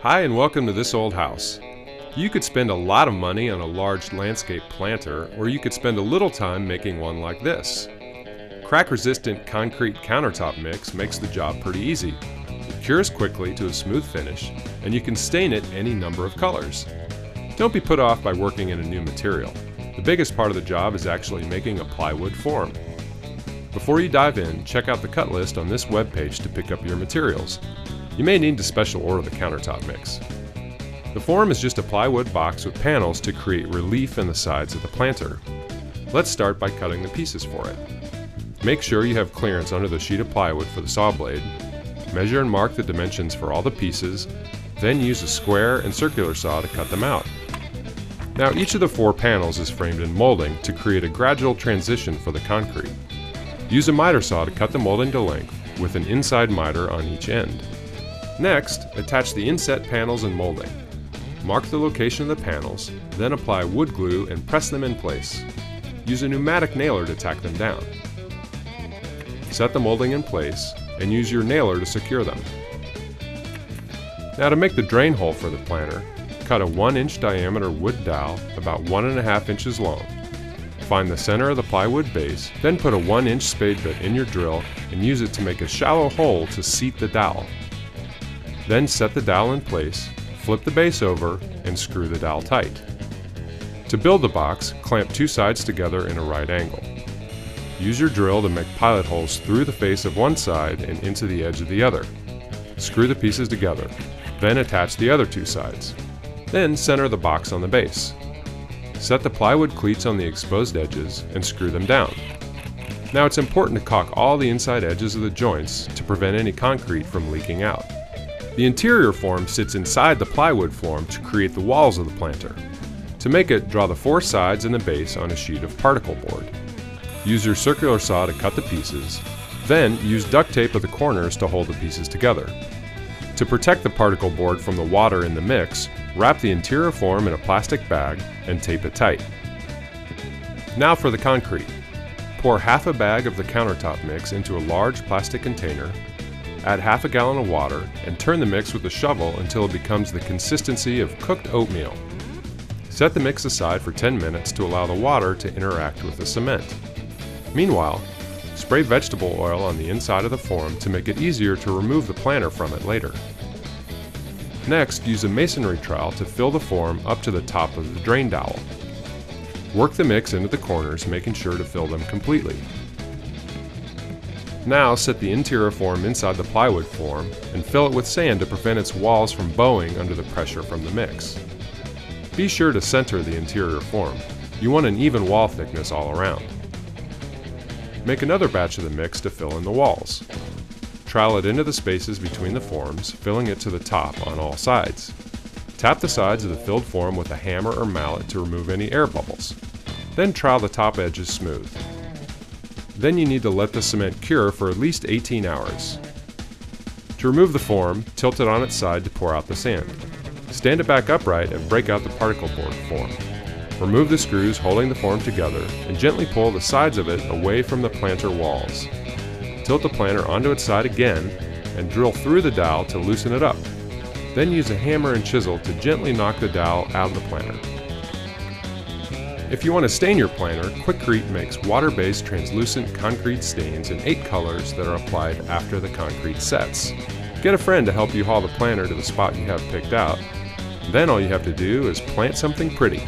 Hi and welcome to This Old House. You could spend a lot of money on a large landscape planter, or you could spend a little time making one like this. Crack-resistant concrete countertop mix makes the job pretty easy. It cures quickly to a smooth finish, and you can stain it any number of colors. Don't be put off by working in a new material. The biggest part of the job is actually making a plywood form. Before you dive in, check out the cut list on this webpage to pick up your materials. You may need to special order the countertop mix. The form is just a plywood box with panels to create relief in the sides of the planter. Let's start by cutting the pieces for it. Make sure you have clearance under the sheet of plywood for the saw blade. Measure and mark the dimensions for all the pieces, then use a square and circular saw to cut them out. Now each of the 4 panels is framed in molding to create a gradual transition for the concrete. Use a miter saw to cut the molding to length with an inside miter on each end. Next, attach the inset panels and molding. Mark the location of the panels, then apply wood glue and press them in place. Use a pneumatic nailer to tack them down. Set the molding in place and use your nailer to secure them. Now to make the drain hole for the planter, cut a 1-inch diameter wood dowel about 1.5 inches long. Find the center of the plywood base, then put a 1-inch spade bit in your drill and use it to make a shallow hole to seat the dowel. Then set the dowel in place, flip the base over, and screw the dowel tight. To build the box, clamp 2 sides together in a right angle. Use your drill to make pilot holes through the face of one side and into the edge of the other. Screw the pieces together, then attach the other 2 sides. Then center the box on the base. Set the plywood cleats on the exposed edges and screw them down. Now it's important to caulk all the inside edges of the joints to prevent any concrete from leaking out. The interior form sits inside the plywood form to create the walls of the planter. To make it, draw the 4 sides and the base on a sheet of particle board. Use your circular saw to cut the pieces, then use duct tape at the corners to hold the pieces together. To protect the particle board from the water in the mix, wrap the interior form in a plastic bag and tape it tight. Now for the concrete. Pour half a bag of the countertop mix into a large plastic container, add half a gallon of water, and turn the mix with a shovel until it becomes the consistency of cooked oatmeal. Set the mix aside for 10 minutes to allow the water to interact with the cement. Meanwhile, spray vegetable oil on the inside of the form to make it easier to remove the planter from it later. Next, use a masonry trowel to fill the form up to the top of the drain dowel. Work the mix into the corners, making sure to fill them completely. Now set the interior form inside the plywood form and fill it with sand to prevent its walls from bowing under the pressure from the mix. Be sure to center the interior form. You want an even wall thickness all around. Make another batch of the mix to fill in the walls. Trowel it into the spaces between the forms, filling it to the top on all sides. Tap the sides of the filled form with a hammer or mallet to remove any air bubbles. Then trowel the top edges smooth. Then you need to let the cement cure for at least 18 hours. To remove the form, tilt it on its side to pour out the sand. Stand it back upright and break out the particle board form. Remove the screws holding the form together and gently pull the sides of it away from the planter walls. Tilt the planter onto its side again and drill through the dowel to loosen it up. Then use a hammer and chisel to gently knock the dowel out of the planter. If you want to stain your planter, Quikrete makes water-based translucent concrete stains in 8 colors that are applied after the concrete sets. Get a friend to help you haul the planter to the spot you have picked out. Then all you have to do is plant something pretty.